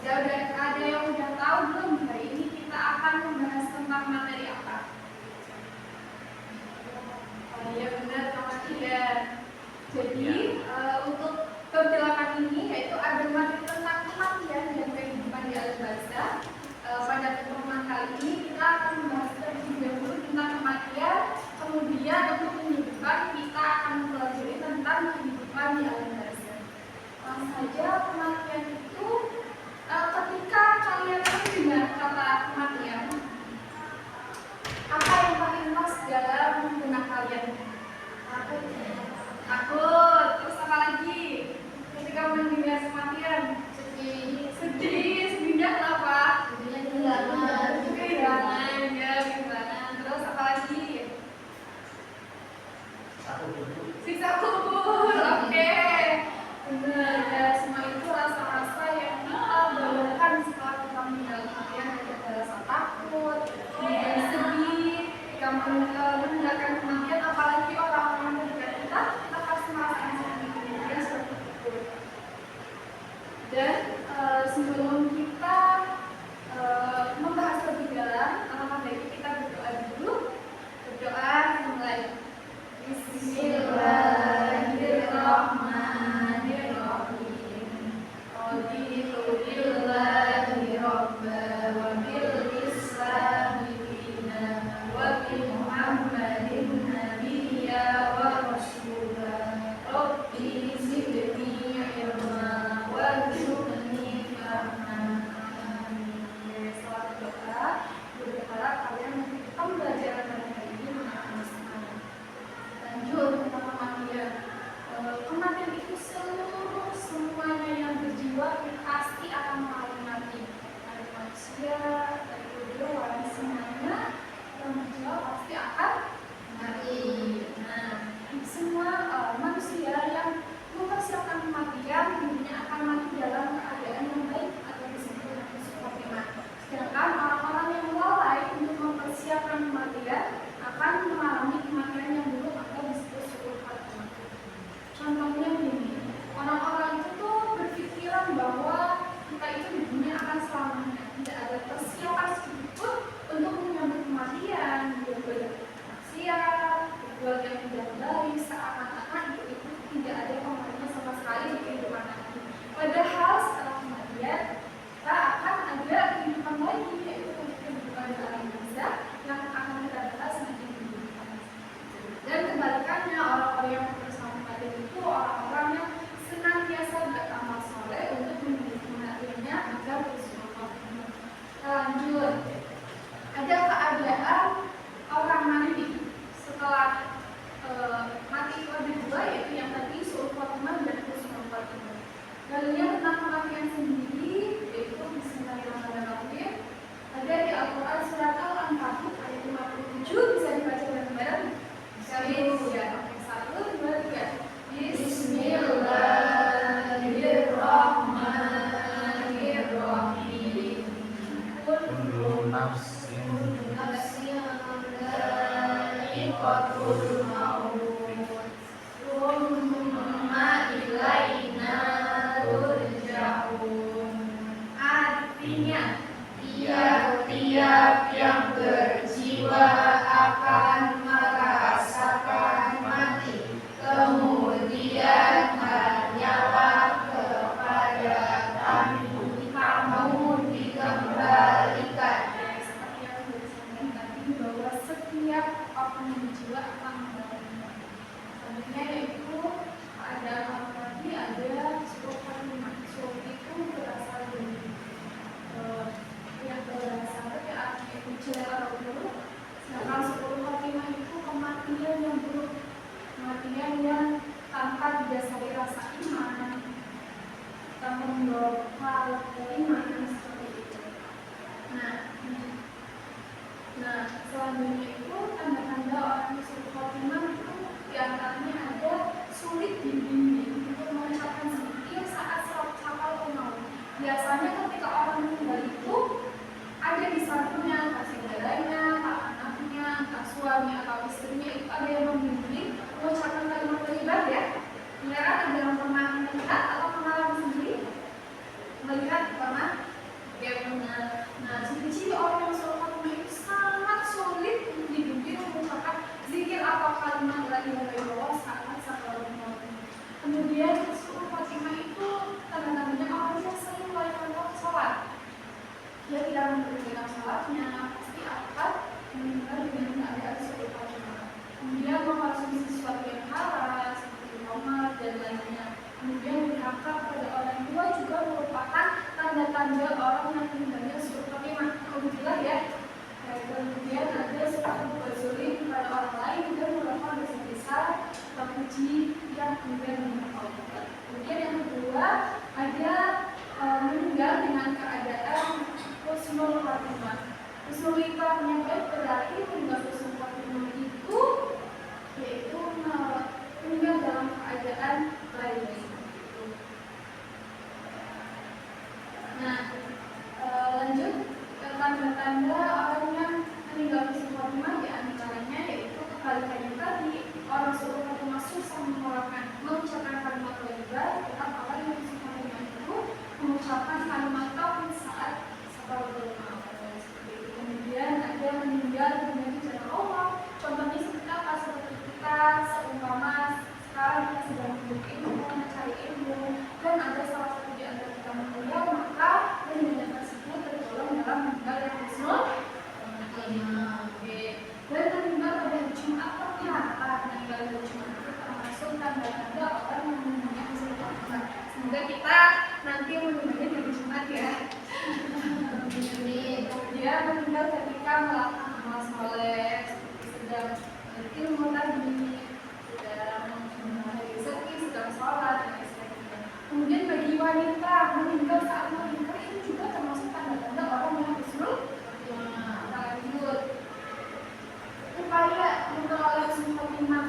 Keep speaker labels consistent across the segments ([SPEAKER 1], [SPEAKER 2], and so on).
[SPEAKER 1] Ada yang udah tahu belum? Hari ini kita akan membahas tentang materi apa? Oh iya benar, kematian. Jadi untuk pembelajaran ini yaitu ada materi tentang kematian dan kehidupan di alam barzakh. Pada pertemuan kali ini kita akan membahas terlebih dahulu tentang kematian. Kemudian untuk kehidupan kita akan mempelajari tentang kehidupan di alam barzakh. Langsung saja, kematian itu ketika kalian mendengar kata kematian, apa yang paling pas dalam benak kalian? Takut. Terus apa lagi? Ketika mendengar kematian, sedihnya kenapa? Kehilangan, ya kehilangan. Terus apa lagi? Siksa kubur. Oke. Benar, ya semua itu rasa-rasa yang kita bayangkan setelah kita meninggal kematian. Ada rasa takut, kemudian sedih, ketika meninggalkan kematian, apalagi orang-orang terdekat kita pasti merasakan kemudian seperti itu. Dan sebelum kita membahas lebih dalam, alangkah baiknya kita berdoa dulu. Berdoa mulai. Bismillahirrahmanirrahim. Raditu billahi rabba wa bil islami dina wa bi Muhammadin nabiyya wa rasula. Rabbi zidni ilma wa zidni fahma. Amin. Salat doa, berharap kalian mengikuti pembelajaran hari ini dengan semangat. Lanjut tentang kematian. Kematian itu semuanya yang berjiwa pasti akan mengalami mati. Dari manusia, dari hewan, semuanya yang berjiwa pasti akan mati. Nah, semua manusia yang mempersiapkan kematian tentunya akan mati dalam keadaan yang baik atau disebut seperti mati. Sedangkan orang-orang yang lalai untuk mempersiapkan kematian akan mengalami kematian yang buruk atau disebut suul khatimah. Contohnya begini, orang-orang itu tuh berpikiran bahwa kita itu di dunia akan selamanya, tidak ada persiapan sedikitpun untuk menyambut kematian, berbuat maksiat, berbuat yang tidak baik, seakan-akan itu tidak ada pengaruhnya sama sekali di kehidupan nanti. Padahal setelah kematian kita akan ada kehidupan lagi, yaitu kehidupan di alam barzakh yang akan kita bahas nanti. Dan kebalikannya, orang-orang yang bersama kematian itu orang-orang yang senantiasa beramal soleh untuk menuju kematiannya agar bersuul khatimah. Lanjut, ada keadaan orang mati setelah mati itu ada dua, yaitu yang tadi suul khatimah dan husnul khatimah. Lalu yang tentang kematian sendiri yaitu Bismillahirrahmanirrahim. Ada di Al-Quran surat Al-Ankabut ayat 57, bisa dibaca bareng-bareng. Ya, oke, 1, 2, 3. Bismillahirrahmanirrahim.
[SPEAKER 2] Kullu nafsin
[SPEAKER 1] dha'iqatul maut. Tsumma ilaina turja'un. Artinya, tiap-tiap yang berjiwa akan merasakan mati, kemudian hanyalah kepada kami kamu dikembalikan. Seperti yang sudah disampaikan tadi, bahwa setiap orang yang berjiwa akan merasakan mati. Selanjutnya yaitu ada orang mati, ada suul khatimah. Suul itu berasal dari yang berasal dari artinya itu jelek atau buruk. Sedangkan suul khatimah itu kematian yang buruk, kematian yang tanpa didasari rasa iman, tanpa membawa hal keimanan seperti itu. Nah, selanjutnya itu tanda-tanda orang yang suul khatimah itu diantaranya ada sulit dibimbing untuk mengucapkan zikir saat sakaratul maut. Biasanya ketika orang meninggal itu ada di sampingnya, entah saudaranya, entah anaknya, entah suami atau istrinya, itu ada yang membimbing mengucapkan kalimat thayyibah ya. Beneran ada yang pernah melihat atau mengalami sendiri? Melihat pernah? ciri-ciri orang yang sholat Fatimah itu sangat sulit untuk dibimbing mengucapkan zikir atau kalimat la ilaha illallah saat sakaratul maut. Kemudian sholat Fatimah itu tanda-tandanya orang yang sering melakukan sholat. Dia tidak memperhatikan sholatnya, pasti akan meninggal dengan keadaan sholat Fatimah. Kemudian mengkonsumsi sesuatu yang halal seperti tomat dan lainnya. Kemudian durhaka pada orang tua juga merupakan tanda-tanda orang yang meninggalnya surat Fatimah. Alhamdulillah ya. Kemudian ada suatu berzulim pada orang lain dan melakukan dosa besar atau keji yang kemudian meninggal. Kemudian yang kedua ada meninggal dengan keadaan husnul Fatimah. Husnul Fatimah baik berarti meninggal husnul Fatimah itu yaitu meninggal dalam keadaan baik. Nah, lanjut ke tanda-tanda orang yang meninggal husnul Fatimah di antaranya yaitu kebalikannya tadi, orang husnul Fatimah susah mengucapkan kalimat thayyibah, tetap orang yang husnul Fatimah itu mengucapkan kalimat tauhid saat sakaratul maut. Kemudian ada meninggal dengan jalan Allah. Contohnya seperti apa? Seperti kita seumpama sekarang kita sedang menuntut ilmu, mencari ilmu, dan ada salah satu di antara kita meninggal, maka meninggal tersebut tergolong dalam meninggal yang husnul Fatimah. Dan meninggal pada hari Jumat ternyata meninggal pada Jumat itu termasuk tanda-tanda orang yang meninggal husnul Fatimah. Semoga kita nanti meninggalnya dari Jumat ya. Kemudian meninggal ketika melakukan amal soleh seperti sedang ilmu tadi, sedang mencari rezeki, sedang sholat dan sebagainya. Kemudian bagi wanita meninggal saat menikah itu juga termasuk tanda-tanda orang yang husnul Fatimah. Lanjut, upaya memperoleh husnul Fatimah.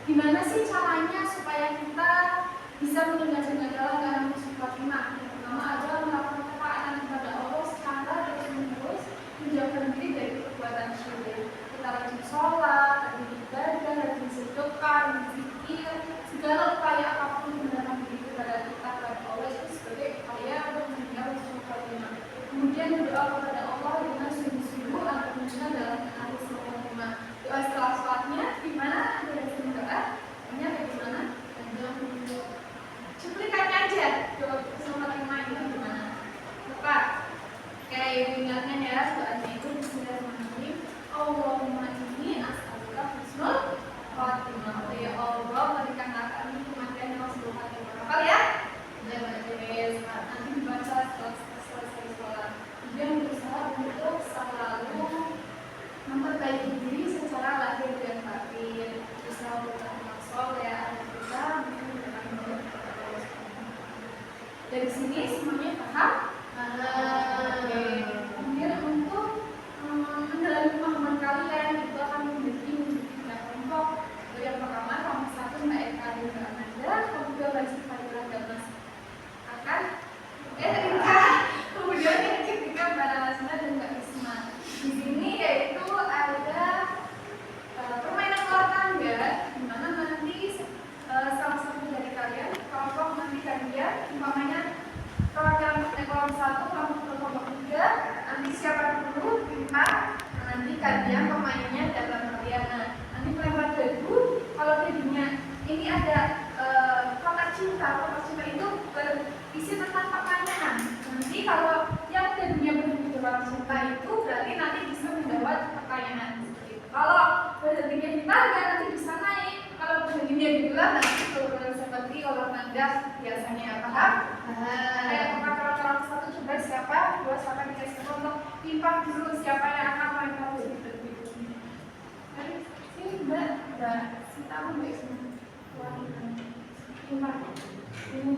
[SPEAKER 1] Gimana sih caranya supaya kita bisa meninggal dalam husnul Fatimah? Yang pertama adalah melakukan ketaatan kepada Allah secara terus-menerus, menjauhkan diri dari perbuatan syirik. Kita rajin sholat, rajin ibadah, rajin sedekah, berzikir, segala upaya apapun yang mendekatkan diri kepada kita kepada Allah itu sebagai upaya untuk meninggal husnul Fatimah. Kemudian berdoa kepada Allah dengan sungguh-sungguh agar meninggal dalam husnul Fatimah. Doa setelah sholatnya gimana? Ada doa? Ini bagaimana? Cuplikannya aja doa husnul Fatimah itu gimana? Lupa? Kayak ibu ingatnya ya, doanya itu bismillahirrahmanirrahim. Allahumma inni as'aluka husnul Fatimah. Ya Allah, berikanlah kami kematian yang husnul Fatimah. Hafal ya? Nanti dibaca setelah selesai sholat. Kemudian berusaha untuk selalu memperbaiki diri secara lahir dan batin. Berusaha untuk beramal soleh agar kita mendapatkan Allah. Dari sini semuanya paham? Kemudian untuk mendalami pemahaman kalian itu akan menjadi 3 kelompok. Yang pertama kelompok 1 Mbak Eka dan Mbak Amanda, kelompok 2 Mbak Syifa dan Mas akan Rika, kemudian yang ketiga Mbak Nalasna dan Mbak Isma. Di sini yaitu ada permainan luar tangga, di mana nanti salah satu dari kalian kelompok nanti kalian umpamanya kelompok 1, kelompok 3, nanti siapa dulu timpa, nanti kalian pemainnya dalam kalian. Nah, nanti melempar dagu. Kalau jadinya ini ada kotak cinta itu berisi tentang pertanyaan. Nanti kalau yang jadinya berbentuk kotak cinta itu berarti nanti bisa menjawab pertanyaan seperti itu. Kalau berbentuknya di tangga nanti bisa naik. Kalau berbentuknya di gelas nanti turun seperti olahraga biasanya. Paham? Yang kelompok 1 coba siapa? 2 siapa dikasih untuk timpa dulu siapa yang akan melempar dagu. Sini Mbak Sita Mbak Isma. Timpa. Ini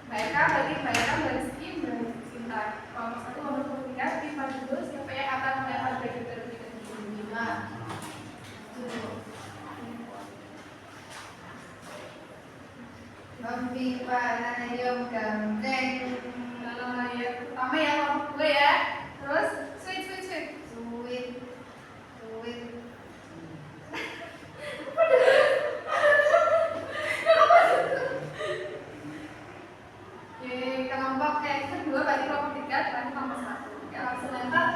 [SPEAKER 1] Mbak Eka berarti Mbak Eka Mbak Rizky Mbak Sinta. Kelompok 1 kelompok 3 timpa dulu siapa yang akan melempar dagu terlebih dahulu.
[SPEAKER 3] Mempipa ayam ganteng.
[SPEAKER 1] Ya, pertama ya kelompok 2 ya. Terus sweet. Kelompok kedua berarti kelompok 3 dan kelompok 1. Ya, langsung lempar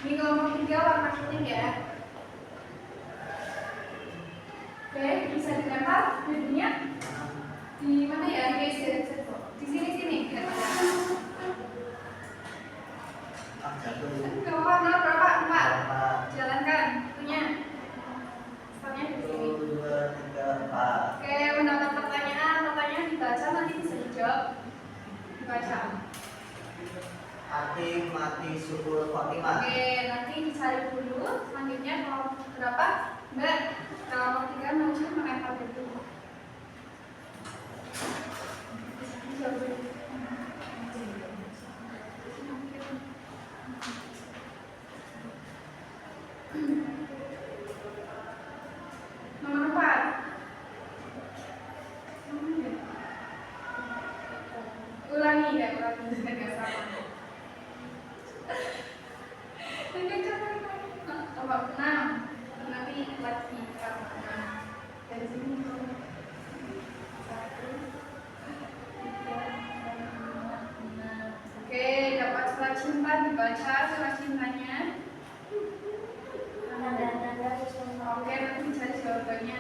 [SPEAKER 1] Ini kelompok 3 warna kuning ya. Oke, bisa dilempar jadinya di mana ya guys? Di sini biar ada. Warna berapa? 4. Jalankan punya. Stopnya di sini.
[SPEAKER 2] 1, 2, 3, 4.
[SPEAKER 1] Oke, mendapat pertanyaan dibaca nanti bisa dijawab. Dibaca.
[SPEAKER 2] Atik mati syukur Fatimah.
[SPEAKER 1] Oke, nanti dicari dulu. Selanjutnya kalau berapa? Mbak, kalau 3 maju melempar itu. Nomor 4. Ulangi ya, ulangi sama. Nomor 6. Nanti lagi karena dari sini. 1, 2, 3, 4, 5, 6. Oke, dapat surat cinta dibaca surat cintanya. Oke, nanti dicari jawabannya.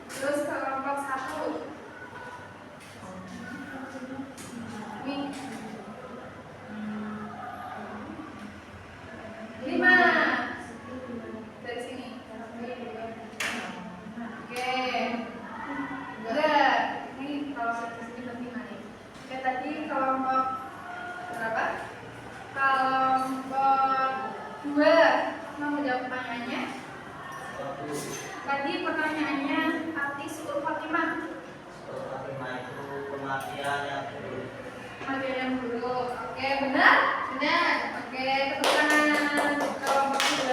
[SPEAKER 1] Terus kelompok 1. Nih. 5. Dari sini. Oke. Udah. Ini kalau di sini berarti mana? Oke, tadi kelompok berapa? Kelompok 2. Mau menjawab pertanyaannya? Tadi pertanyaannya arti syukur Fatimah.
[SPEAKER 2] Syukur Fatimah itu kematian yang buruk.
[SPEAKER 1] Kematian yang buruk. Oke, benar? Benar. Oke, tepuk tangan kelompok 2.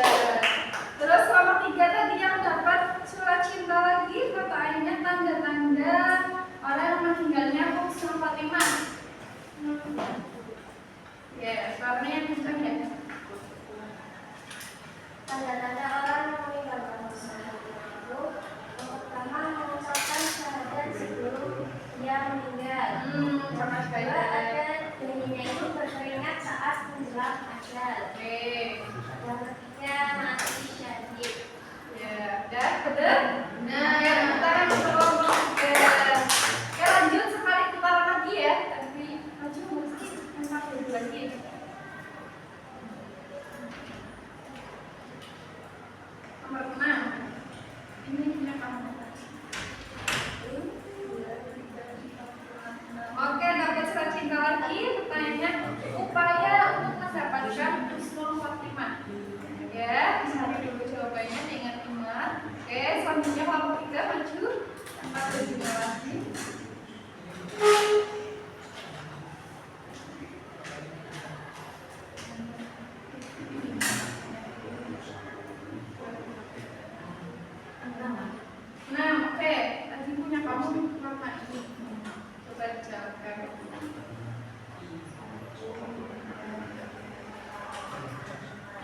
[SPEAKER 1] Terus kelompok 3 tadi yang dapat surat cinta lagi, pertanyaannya tanda-tanda orang yang meninggalnya Syukur Fatimah. Ya, suaranya yang kencang ya.
[SPEAKER 3] Tanda-tanda orang yang meninggalkan Rasulullah itu yang pertama mengucapkan syahadat sebelum dia meninggal.
[SPEAKER 1] Sama sekali.
[SPEAKER 3] Kedua, ada dahinya itu berkeringat saat menjelang ajal.
[SPEAKER 1] Oke.
[SPEAKER 3] Yang ketiga, mati syahid.
[SPEAKER 1] Ya, udah benar. Nah, yang putaran kelompok 3. Oke, lanjut sekali putaran lagi ya. Tapi maju mesti empat lagi. Nomor 6. Ini punya kamu. Oke, dapat surat cinta lagi. Pertanyaannya, upaya untuk mendapatkan Husnul Khotimah. Ya, dicari dulu jawabannya, ingat-ingat. Oke, selanjutnya kelompok 3 maju. 4 dan juga lagi. Nah, oke. Tadi punya kamu warna ini. Coba dijalankan.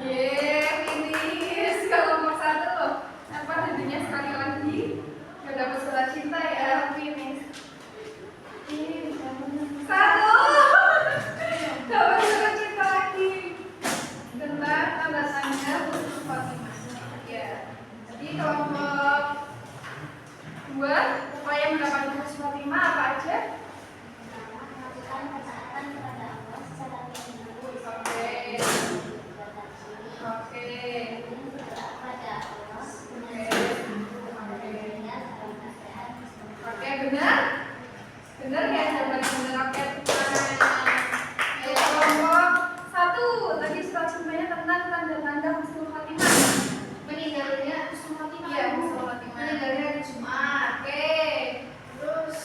[SPEAKER 1] Finish kelompok 1. Apa jadinya sekali lagi? Gak dapat surat cinta ya. Finish. 1. Dapat surat cinta lagi. Tentang tanda-tanda Husnul Khotimah. Ya. Jadi kelompok 2, upaya mendapatkan Husnul Khotimah apa aja?
[SPEAKER 3] Melakukan ketaatan kepada Allah secara terus-menerus.
[SPEAKER 1] Oke. Oke.
[SPEAKER 3] Pada Allah
[SPEAKER 1] Oke, benar? Benar ya, jawabannya benar. Oke, kelompok 1. Tadi surat cintanya tentang tanda-tanda Husnul Khotimah.
[SPEAKER 3] meninggalnya Husnul Khotimah.
[SPEAKER 1] Iya, Husnul Khotimah.
[SPEAKER 3] Meninggalnya hari Jumat.
[SPEAKER 1] Oke.
[SPEAKER 3] Terus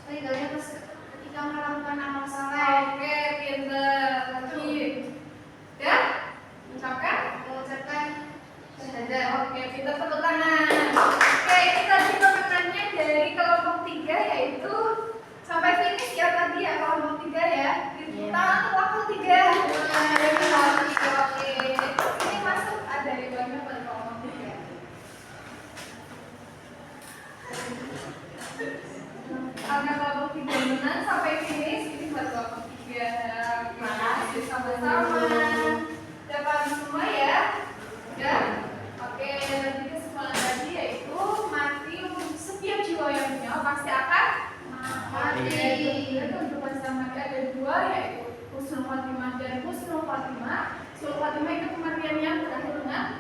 [SPEAKER 3] meninggalnya ketika melakukan amal saleh.
[SPEAKER 1] Oke, pinter. Lagi. Ya? Ucapkan?
[SPEAKER 3] Mengucapkan syahadat.
[SPEAKER 1] Oke, kita tepuk tangan. Oke, ini tadi pemenangnya dari kelompok 3 yaitu sampai finish ya tadi ya kelompok 3 ya. Tangan kelompok 3. Oke. Ini masuk ada ribuannya pada kelompok 3. Karena kelompok 3 menang sampai finish ini buat kelompok 3. Sama-sama. Udah paham semua ya? Udah? Oke, nanti kesimpulan tadi yaitu mati untuk setiap jiwa yang punya pasti akan mati. Jadi untuk pasal mati ada dua, yaitu husnul khotimah dan husnul khotimah. Husnul khotimah itu kematian yang berakhir dengan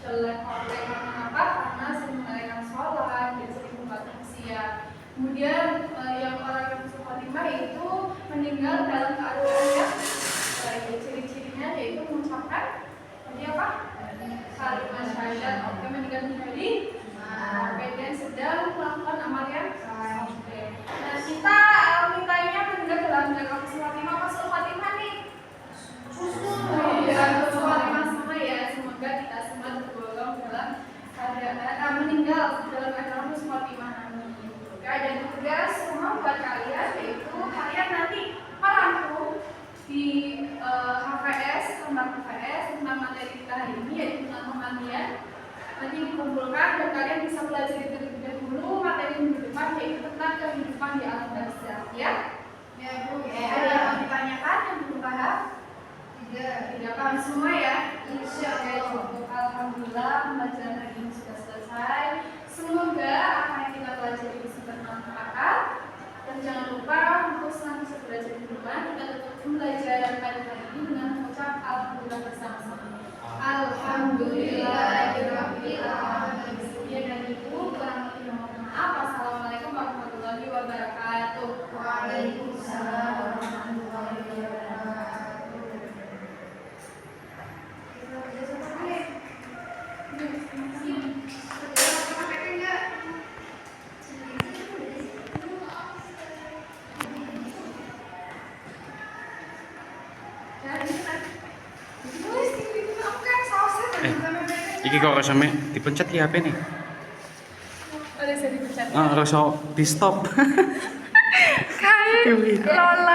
[SPEAKER 1] jelek. Oleh karena apa? Karena sering menunaikan sholat dan sering membuat maksiat. Kemudian yang orang yang husnul khotimah itu meninggal dalam keadaan yang baik. Ciri-cirinya yaitu mengucapkan tadi apa? Kalimat syahadat. Oke, meninggal di oke, dan sedang melakukan amal yang oke. Nah, kita mintanya meninggal dalam keadaan husnul khotimah. Apa husnul khotimah nih? Ya, husnul khotimah semua ya. Semoga kita semua tergolong dalam keadaan meninggal dalam keadaan husnul khotimah. Oke, dan tugas semua buat kalian yaitu kalian nanti merangkum di HVS tentang materi kita hari ini, yaitu tentang kemandian. Nanti dikumpulkan dan kalian bisa belajar terlebih dahulu materi minggu depan, yaitu tentang kehidupan di alam barzakh ya. Ya Bu. Ada yang mau ditanyakan yang belum paham? Tidak paham semua ya? Oke, cukup. Alhamdulillah pembelajaran hari ini sudah selesai. Semoga apa yang kita pelajari bisa bermanfaat. Dan jangan lupa untuk selanjutnya belajar di rumah, kita tetap pembelajaran pada hari ini dengan mengucap alhamdulillah bersama-sama. Alhamdulillahirabbil alamin. Ya dan Ibu, kurang lebih mohon maaf. Wassalamualaikum warahmatullahi wabarakatuh.
[SPEAKER 3] Waalaikumsalam warahmatullahi wabarakatuh.
[SPEAKER 4] Iki kok sampe dipencet ya HP nih.
[SPEAKER 1] Boleh saya dipecat?
[SPEAKER 4] Rasa di stop.
[SPEAKER 1] Kayak lola.